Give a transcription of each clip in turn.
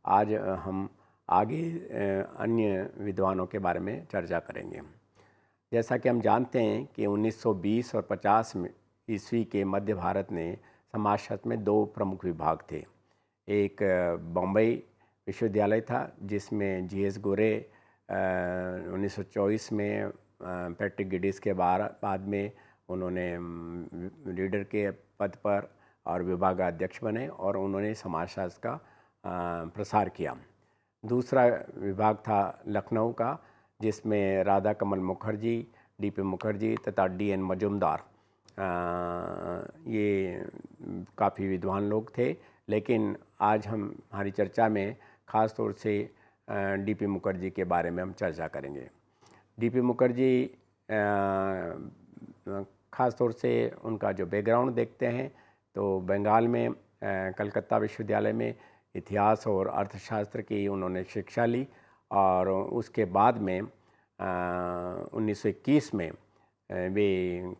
आज हम आगे अन्य विद्वानों के बारे में चर्चा करेंगे। जैसा कि हम जानते हैं कि 1920 और 50 में ईस्वी के मध्य भारत में समाजशास्त्र में दो प्रमुख विभाग थे। एक बम्बई विश्वविद्यालय था जिसमें जीएस गोरे 1924 में पैट्रिक गिडिस के बाद में उन्होंने रीडर के पद पर और विभागाध्यक्ष बने और उन्होंने समाजशास्त्र का प्रसार किया। दूसरा विभाग था लखनऊ का जिसमें राधा कमल मुखर्जी, डीपी मुखर्जी तथा डीएन मजुमदार ये काफ़ी विद्वान लोग थे। लेकिन आज हमारी चर्चा में ख़ास तौर से डीपी मुखर्जी के बारे में हम चर्चा करेंगे। डीपी मुखर्जी ख़ास तौर से उनका जो बैकग्राउंड देखते हैं तो बंगाल में कलकत्ता विश्वविद्यालय में इतिहास और अर्थशास्त्र की उन्होंने शिक्षा ली और उसके बाद में 1921 में वे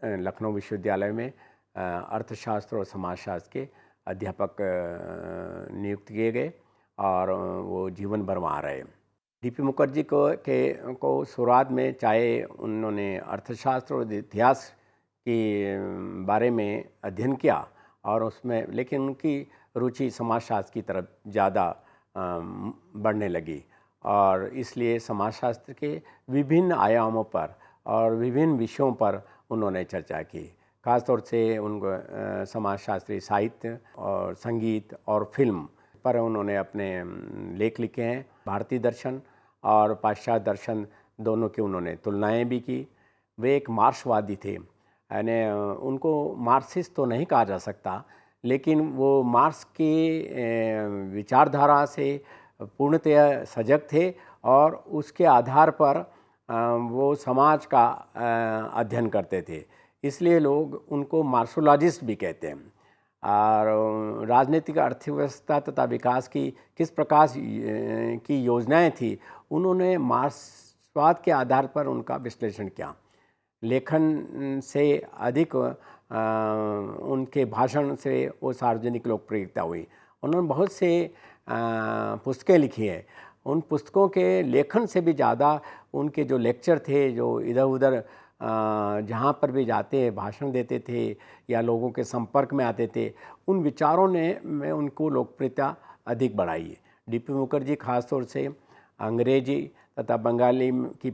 लखनऊ विश्वविद्यालय में अर्थशास्त्र और समाजशास्त्र के अध्यापक नियुक्त किए गए और वो जीवन भर वहाँ रहे। डीपी मुखर्जी को शुरुआत में चाहे उन्होंने अर्थशास्त्र और इतिहास के बारे में अध्ययन किया और उसमें, लेकिन उनकी रुचि समाजशास्त्र की तरफ ज़्यादा बढ़ने लगी और इसलिए समाजशास्त्र के विभिन्न आयामों पर और विभिन्न विषयों पर उन्होंने चर्चा की। खासतौर से उनको समाजशास्त्री साहित्य और संगीत और फिल्म पर उन्होंने अपने लेख लिखे हैं। भारतीय दर्शन और पाश्चात्य दर्शन दोनों की उन्होंने तुलनाएं भी की। वे एक मार्क्सवादी थे, यानी उनको मार्क्सिस्ट तो नहीं कहा जा सकता, लेकिन वो मार्क्स की विचारधारा से पूर्णतया सजग थे और उसके आधार पर वो समाज का अध्ययन करते थे, इसलिए लोग उनको मार्क्सोलॉजिस्ट भी कहते हैं। और राजनीतिक अर्थव्यवस्था तथा विकास की किस प्रकार की योजनाएं थी, उन्होंने मार्क्सवाद के आधार पर उनका विश्लेषण किया। लेखन से अधिक उनके भाषण से वो सार्वजनिक लोकप्रियता हुई। उन्होंने बहुत से पुस्तकें लिखी हैं। उन पुस्तकों के लेखन से भी ज़्यादा उनके जो लेक्चर थे, जो इधर उधर जहाँ पर भी जाते भाषण देते थे या लोगों के संपर्क में आते थे, उन विचारों में उनको लोकप्रियता अधिक बढ़ाई है। डीपी मुखर्जी खास तौर से अंग्रेजी तथा बंगाली की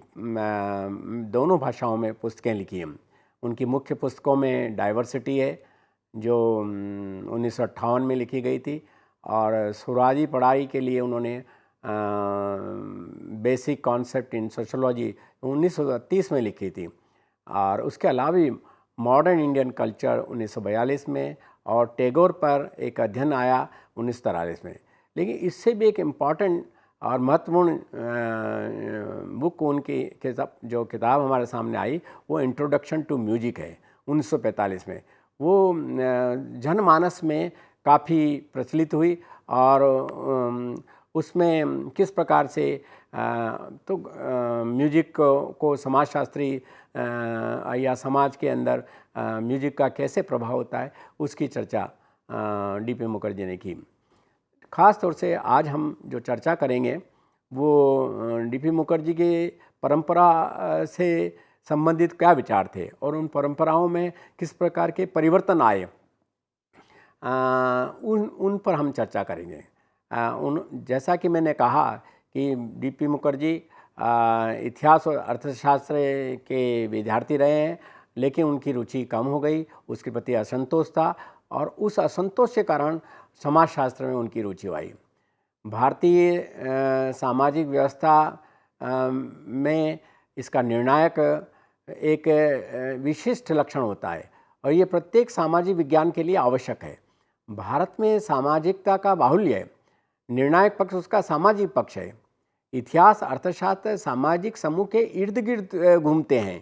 दोनों भाषाओं में पुस्तकें लिखी हैं। उनकी मुख्य पुस्तकों में डाइवर्सिटी है जो 1958 में लिखी गई थी और शुरुआती पढ़ाई के लिए उन्होंने बेसिक कॉन्सेप्ट इन सोशोलॉजी 1930 में लिखी थी और उसके अलावा भी मॉडर्न इंडियन कल्चर 1942 में और टैगोर पर एक अध्ययन आया 1943 में। लेकिन इससे भी एक इम्पॉर्टेंट और महत्वपूर्ण बुक उनकी जो किताब हमारे सामने आई वो इंट्रोडक्शन टू म्यूजिक है 1945 में। वो जनमानस में काफ़ी प्रचलित हुई और उसमें किस प्रकार से म्यूजिक को समाजशास्त्री या समाज के अंदर म्यूजिक का कैसे प्रभाव होता है उसकी चर्चा डीपी मुखर्जी ने की। ख़ास तौर से आज हम जो चर्चा करेंगे वो डीपी मुखर्जी के परंपरा से संबंधित क्या विचार थे और उन परंपराओं में किस प्रकार के परिवर्तन आए, उन पर हम चर्चा करेंगे। जैसा कि मैंने कहा कि डीपी मुखर्जी इतिहास और अर्थशास्त्र के विद्यार्थी रहे हैं, लेकिन उनकी रुचि कम हो गई, उसके प्रति असंतोष था और उस असंतोष के कारण समाजशास्त्र में उनकी रुचि आई। भारतीय सामाजिक व्यवस्था में इसका निर्णायक एक विशिष्ट लक्षण होता है और ये प्रत्येक सामाजिक विज्ञान के लिए आवश्यक है। भारत में सामाजिकता का बाहुल्य है, निर्णायक पक्ष उसका सामाजिक पक्ष है। इतिहास अर्थशास्त्र सामाजिक समूह के इर्द गिर्द घूमते हैं।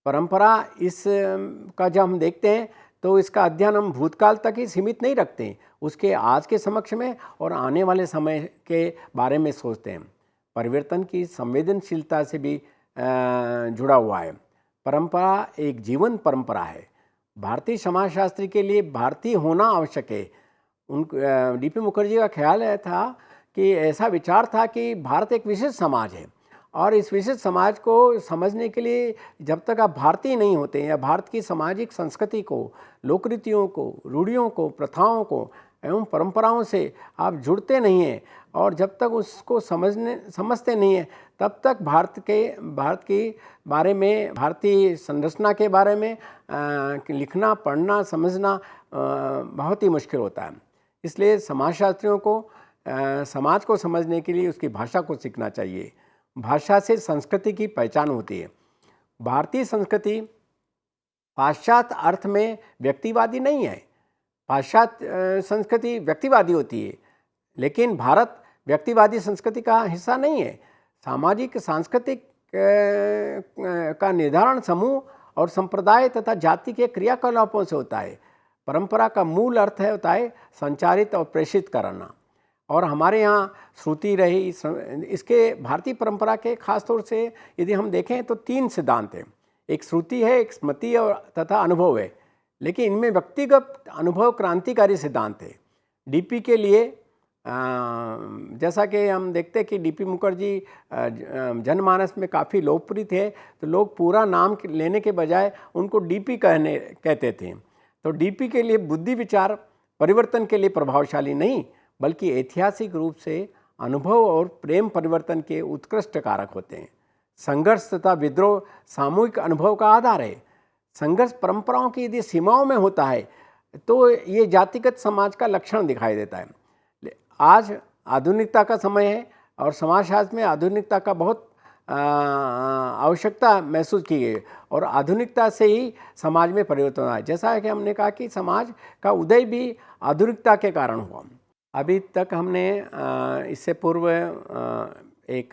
परंपरा इस का जब हम देखते हैं तो इसका अध्ययन हम भूतकाल तक ही सीमित नहीं रखते, उसके आज के समक्ष में और आने वाले समय के बारे में सोचते हैं। परिवर्तन की संवेदनशीलता से भी जुड़ा हुआ है। परंपरा एक जीवन परंपरा है। भारतीय समाजशास्त्री के लिए भारतीय होना आवश्यक है। उन डीपी मुखर्जी का ख्याल था कि ऐसा विचार था कि भारत एक विशेष समाज है और इस विशेष समाज को समझने के लिए जब तक आप भारतीय नहीं होते या भारत की सामाजिक संस्कृति को, लोकरीतियों को, रूढ़ियों को, प्रथाओं को एवं परंपराओं से आप जुड़ते नहीं हैं और जब तक उसको समझते नहीं हैं तब तक भारत के बारे में, भारतीय संरचना के बारे में लिखना, पढ़ना, समझना बहुत ही मुश्किल होता है। इसलिए समाजशास्त्रियों को समाज को समझने के लिए उसकी भाषा को सीखना चाहिए। भाषा से संस्कृति की पहचान होती है। भारतीय संस्कृति पाश्चात्य अर्थ में व्यक्तिवादी नहीं है। पाश्चात्य संस्कृति व्यक्तिवादी होती है, लेकिन भारत व्यक्तिवादी संस्कृति का हिस्सा नहीं है। सामाजिक सांस्कृतिक का निर्धारण समूह और संप्रदाय तथा जाति के क्रियाकलापों से होता है। परंपरा का मूल अर्थ होता है संचारित और प्रेषित करना। और हमारे यहाँ श्रुति रही, इसके भारतीय परंपरा के खास तौर से यदि हम देखें तो 3 सिद्धांत हैं। एक श्रुति है, एक स्मृति और तथा अनुभव है, लेकिन इनमें व्यक्तिगत अनुभव क्रांतिकारी सिद्धांत है। डीपी के लिए जैसा कि हम देखते हैं कि डीपी मुखर्जी जनमानस में काफ़ी लोकप्रिय थे, तो लोग पूरा नाम लेने के बजाय उनको डीपी कहते थे। तो डीपी के लिए बुद्धि विचार परिवर्तन के लिए प्रभावशाली नहीं, बल्कि ऐतिहासिक रूप से अनुभव और प्रेम परिवर्तन के उत्कृष्ट कारक होते हैं। संघर्ष तथा विद्रोह सामूहिक अनुभव का आधार है। संघर्ष परंपराओं की यदि सीमाओं में होता है तो ये जातिगत समाज का लक्षण दिखाई देता है। आज आधुनिकता का समय है और समाजशास्त्र में आधुनिकता का बहुत आवश्यकता महसूस की गई और आधुनिकता से ही समाज में परिवर्तन आया। जैसा कि हमने कहा कि समाज का उदय भी आधुनिकता के कारण हुआ। अभी तक हमने इससे पूर्व एक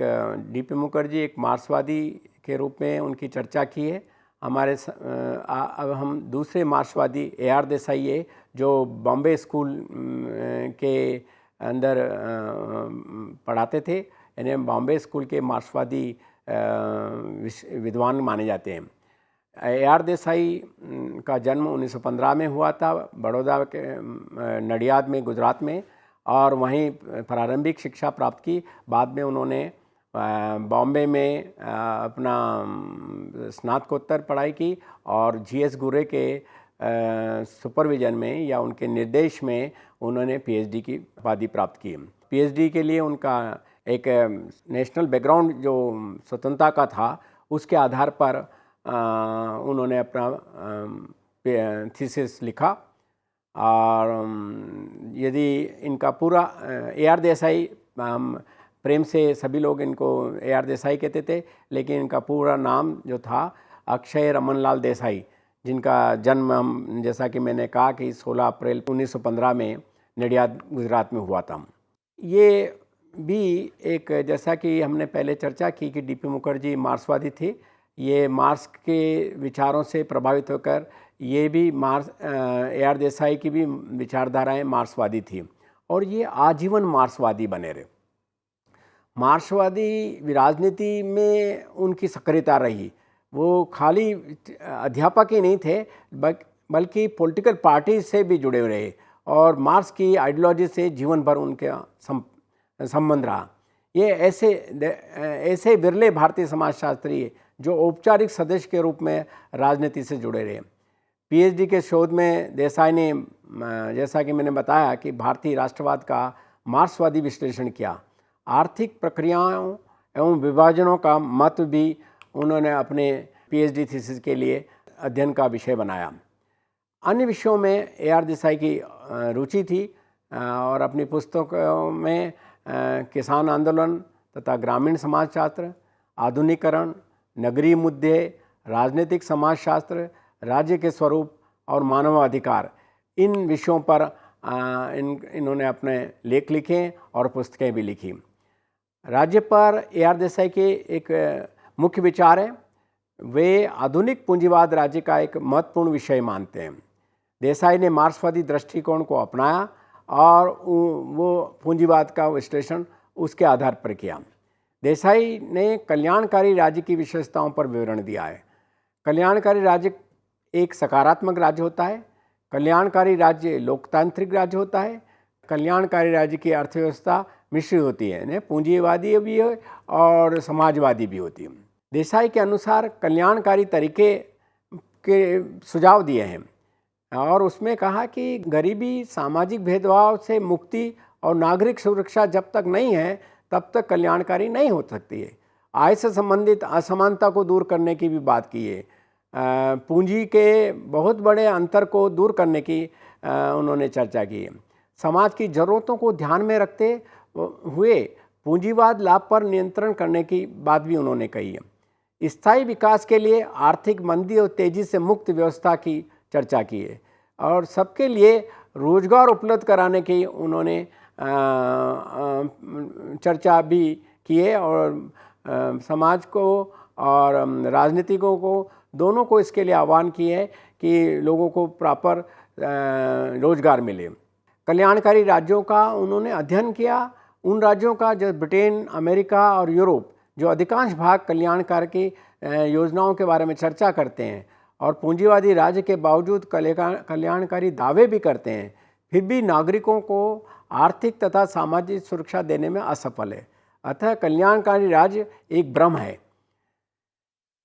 डीपी मुखर्जी एक मार्क्सवादी के रूप में उनकी चर्चा की है। अब हम दूसरे मार्क्सवादी AR देसाई है, जो बॉम्बे स्कूल के अंदर पढ़ाते थे। यानी बॉम्बे स्कूल के मार्क्सवादी विद्वान माने जाते हैं। AR देसाई का जन्म 1915 में हुआ था, बड़ौदा के नडियाद में, गुजरात में, और वहीं प्रारंभिक शिक्षा प्राप्त की। बाद में उन्होंने बॉम्बे में अपना स्नातकोत्तर पढ़ाई की और GS गुरे के सुपरविजन में या उनके निर्देश में उन्होंने PhD की उपाधि प्राप्त की। PhD के लिए उनका एक नेशनल बैकग्राउंड जो स्वतंत्रता का था, उसके आधार पर उन्होंने अपना थीसिस लिखा। और यदि इनका पूरा AR देसाई, प्रेम से सभी लोग इनको AR देसाई कहते थे, लेकिन इनका पूरा नाम जो था अक्षय रमनलाल देसाई, जिनका जन्म हम जैसा कि मैंने कहा कि 16 अप्रैल 1915 में नडियाद गुजरात में हुआ था। ये भी एक, जैसा कि हमने पहले चर्चा की कि डीपी मुखर्जी मार्क्सवादी थे, ये मार्क्स के विचारों से प्रभावित होकर ये भी AR देसाई की भी विचारधाराएं मार्क्सवादी थी और ये आजीवन मार्क्सवादी बने रहे। मार्क्सवादी राजनीति में उनकी सक्रियता रही। वो खाली अध्यापक ही नहीं थे, बल्कि पॉलिटिकल पार्टी से भी जुड़े रहे और मार्क्स की आइडियोलॉजी से जीवन भर उनका संबंध रहा। ये ऐसे विरले भारतीय समाजशास्त्री जो औपचारिक सदस्य के रूप में राजनीति से जुड़े रहे। PhD के शोध में देसाई ने, जैसा कि मैंने बताया, कि भारतीय राष्ट्रवाद का मार्क्सवादी विश्लेषण किया। आर्थिक प्रक्रियाओं एवं विभाजनों का महत्व भी उन्होंने अपने PhD थीसिस के लिए अध्ययन का विषय बनाया। अन्य विषयों में AR देसाई की रुचि थी और अपनी पुस्तकों में किसान आंदोलन तथा ग्रामीण समाजशास्त्र, आधुनिकीकरण, नगरीय मुद्दे, राजनीतिक समाजशास्त्र, राज्य के स्वरूप और मानवाधिकार, इन विषयों पर इन्होंने अपने लेख लिखे और पुस्तकें भी लिखी। राज्य पर AR देसाई के एक मुख्य विचार है, वे आधुनिक पूंजीवाद राज्य का एक महत्वपूर्ण विषय मानते हैं। देसाई ने मार्क्सवादी दृष्टिकोण को अपनाया और वो पूंजीवाद का विश्लेषण उसके आधार पर किया। देसाई ने कल्याणकारी राज्य की विशेषताओं पर विवरण दिया है। कल्याणकारी राज्य एक सकारात्मक राज्य होता है, कल्याणकारी राज्य लोकतांत्रिक राज्य होता है, कल्याणकारी राज्य की अर्थव्यवस्था मिश्रित होती है, यानी पूंजीवादी भी है और समाजवादी भी होती है। देसाई के अनुसार कल्याणकारी तरीके के सुझाव दिए हैं और उसमें कहा कि गरीबी, सामाजिक भेदभाव से मुक्ति और नागरिक सुरक्षा जब तक नहीं है तब तक कल्याणकारी नहीं हो सकती है। आय से संबंधित असमानता को दूर करने की भी बात की है। पूंजी के बहुत बड़े अंतर को दूर करने की उन्होंने चर्चा की है। समाज की ज़रूरतों को ध्यान में रखते हुए पूंजीवाद लाभ पर नियंत्रण करने की बात भी उन्होंने कही है। स्थायी विकास के लिए आर्थिक मंदी और तेज़ी से मुक्त व्यवस्था की चर्चा की है और सबके लिए रोजगार उपलब्ध कराने की उन्होंने चर्चा भी की है और समाज को और राजनीतिकों को दोनों को इसके लिए आह्वान किए है कि लोगों को प्रॉपर रोजगार मिले। कल्याणकारी राज्यों का उन्होंने अध्ययन किया, उन राज्यों का जो ब्रिटेन, अमेरिका और यूरोप जो अधिकांश भाग कल्याणकारी की योजनाओं के बारे में चर्चा करते हैं और पूंजीवादी राज्य के बावजूद कल्याणकारी दावे भी करते हैं, फिर भी नागरिकों को आर्थिक तथा सामाजिक सुरक्षा देने में असफल है। अतः कल्याणकारी राज्य एक भ्रम है।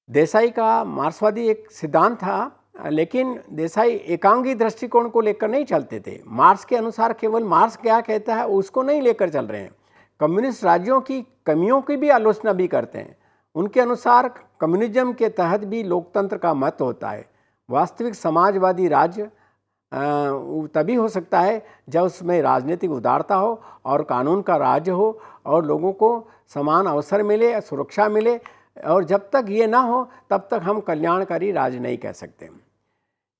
देसाई का मार्क्सवादी एक सिद्धांत था, लेकिन देसाई एकांगी दृष्टिकोण को लेकर नहीं चलते थे। मार्क्स के अनुसार केवल मार्क्स क्या कहता है उसको नहीं लेकर चल रहे हैं। कम्युनिस्ट राज्यों की कमियों की भी आलोचना भी करते हैं। उनके अनुसार कम्युनिज्म के तहत भी लोकतंत्र का महत्व होता है। वास्तविक समाजवादी राज्य तभी हो सकता है जब उसमें राजनीतिक उदारता हो और कानून का राज्य हो और लोगों को समान अवसर मिले, सुरक्षा मिले, और जब तक ये ना हो तब तक हम कल्याणकारी राज्य नहीं कह सकते।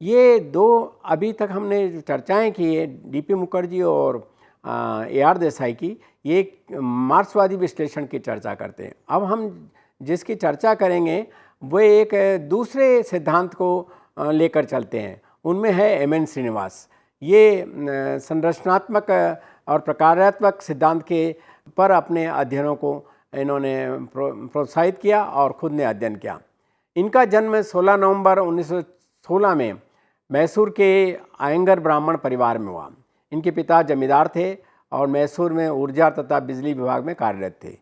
ये दो अभी तक हमने जो चर्चाएं की है डीपी मुखर्जी और AR देसाई की, ये मार्क्सवादी विश्लेषण की चर्चा करते हैं। अब हम जिसकी चर्चा करेंगे वो एक दूसरे सिद्धांत को लेकर चलते हैं, उनमें है MN श्रीनिवास। ये संरचनात्मक और प्रकारात्मक सिद्धांत के पर अपने अध्ययनों को इन्होंने प्रोत्साहित किया और खुद ने अध्ययन किया। इनका जन्म 16 नवंबर 1916 में मैसूर के आयंगर ब्राह्मण परिवार में हुआ। इनके पिता जमींदार थे और मैसूर में ऊर्जा तथा बिजली विभाग में कार्यरत थे।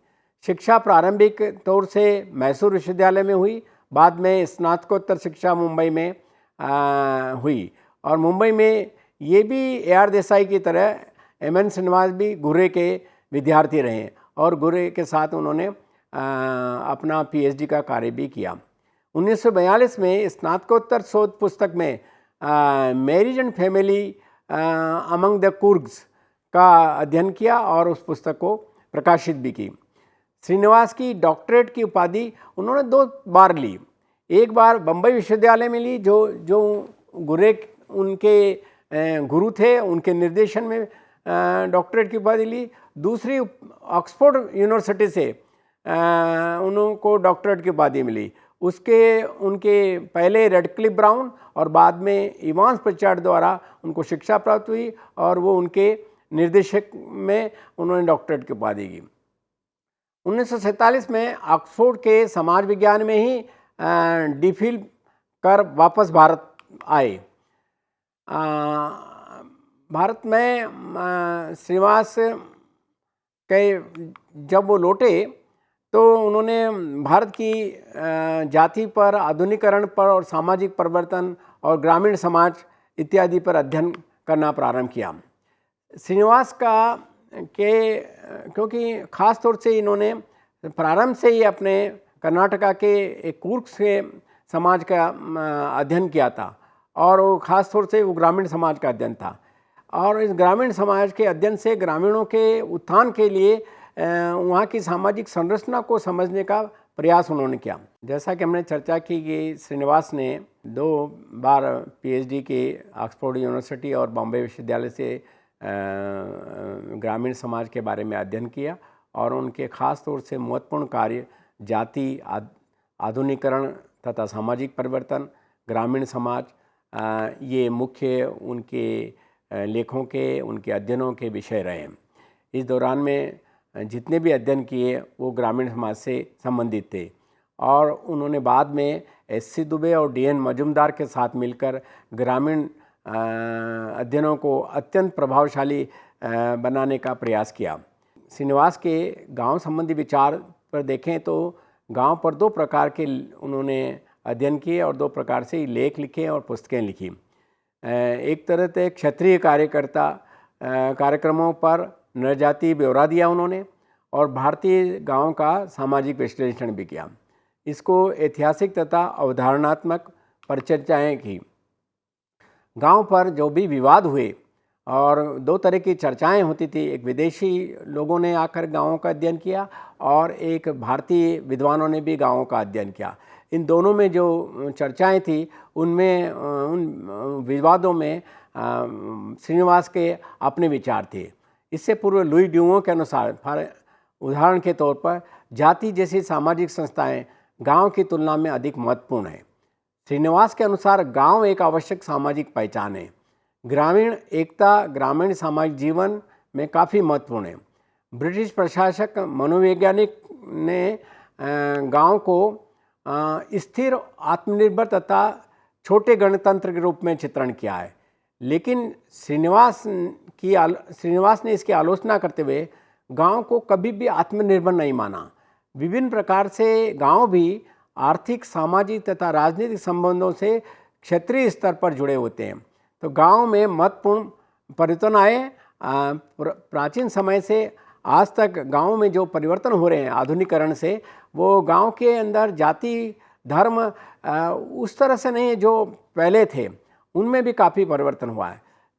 शिक्षा प्रारंभिक तौर से मैसूर विश्वविद्यालय में हुई, बाद में स्नातकोत्तर शिक्षा मुंबई में हुई और मुंबई में ये भी AR देसाई की तरह MN श्रीनिवास भी घुर्रे के विद्यार्थी रहे और घुर्रे के साथ उन्होंने अपना PhD का कार्य भी किया। 1942 में स्नातकोत्तर शोध पुस्तक में marriage and family among the Coorgs का अध्ययन किया और उस पुस्तक को प्रकाशित भी की। श्रीनिवास की डॉक्टरेट की उपाधि उन्होंने 2 बार ली। एक बार बम्बई विश्वविद्यालय में ली, जो घुर्रे उनके गुरु थे, उनके निर्देशन में डॉक्टरेट की उपाधि ली। दूसरी ऑक्सफोर्ड यूनिवर्सिटी से उनको डॉक्टरेट की उपाधि मिली। उनके पहले रेडक्लिफ ब्राउन और बाद में इवांस प्रिचार्ड द्वारा उनको शिक्षा प्राप्त हुई और वो उनके निर्देशक में उन्होंने डॉक्टरेट की उपाधि की। 1947 में ऑक्सफोर्ड के समाज विज्ञान में ही DPhil कर वापस भारत आए। भारत में श्रीनिवास के जब वो लौटे तो उन्होंने भारत की जाति पर, आधुनिकीकरण पर और सामाजिक परिवर्तन और ग्रामीण समाज इत्यादि पर अध्ययन करना प्रारंभ किया। श्रीनिवास क्योंकि ख़ास तौर से इन्होंने प्रारंभ से ही अपने कर्नाटका के एक कुर्ग से समाज का अध्ययन किया था और वो ख़ास तौर से वो ग्रामीण समाज का अध्ययन था और इस ग्रामीण समाज के अध्ययन से ग्रामीणों के उत्थान के लिए वहाँ की सामाजिक संरचना को समझने का प्रयास उन्होंने किया। जैसा कि हमने चर्चा की कि श्रीनिवास ने 2 बार PhD के ऑक्सफोर्ड यूनिवर्सिटी और बॉम्बे विश्वविद्यालय से ग्रामीण समाज के बारे में अध्ययन किया और उनके ख़ास तौर से महत्वपूर्ण कार्य जाति, आधुनिकीकरण तथा सामाजिक परिवर्तन, ग्रामीण समाज, ये मुख्य उनके लेखों के, उनके अध्ययनों के विषय रहे। इस दौरान में जितने भी अध्ययन किए वो ग्रामीण समाज से संबंधित थे और उन्होंने बाद में SC दुबे और DN मजुमदार के साथ मिलकर ग्रामीण अध्ययनों को अत्यंत प्रभावशाली बनाने का प्रयास किया। श्रीनिवास के गांव संबंधी विचार पर देखें तो गांव पर दो प्रकार के उन्होंने अध्ययन किए और दो प्रकार से लेख लिखे और पुस्तकें लिखी। एक तरह से क्षत्रिय कार्यकर्ता कार्यक्रमों पर नरजाति ब्यौरा दिया उन्होंने और भारतीय गांव का सामाजिक विश्लेषण भी किया। इसको ऐतिहासिक तथा अवधारणात्मक परिचर्चाएँ की। गांव पर जो भी विवाद हुए और दो तरह की चर्चाएं होती थी, एक विदेशी लोगों ने आकर गांवों का अध्ययन किया और एक भारतीय विद्वानों ने भी गांवों का अध्ययन किया। इन दोनों में जो चर्चाएं थी उनमें उन विवादों में श्रीनिवास के अपने विचार थे। इससे पूर्व लुई ड्यूओं के अनुसार उदाहरण के तौर पर जाति जैसी सामाजिक संस्थाएं गांव की तुलना में अधिक महत्वपूर्ण है। श्रीनिवास के अनुसार गांव एक आवश्यक सामाजिक पहचान है। ग्रामीण एकता ग्रामीण सामाजिक जीवन में काफ़ी महत्वपूर्ण है। ब्रिटिश प्रशासक मनोवैज्ञानिक ने गांव को स्थिर आत्मनिर्भर तथा छोटे गणतंत्र के रूप में चित्रण किया है, लेकिन श्रीनिवास ने इसकी आलोचना करते हुए गांव को कभी भी आत्मनिर्भर नहीं माना। विभिन्न प्रकार से गांव भी आर्थिक सामाजिक तथा राजनीतिक संबंधों से क्षेत्रीय स्तर पर जुड़े होते हैं। तो गांव में महत्वपूर्ण परिवर्तन आए। प्राचीन समय से आज तक गांव में जो परिवर्तन हो रहे हैं आधुनिकीकरण से, वो गांव के अंदर जाति धर्म उस तरह से नहीं जो पहले थे, उनमें भी काफ़ी परिवर्तन हुआ है।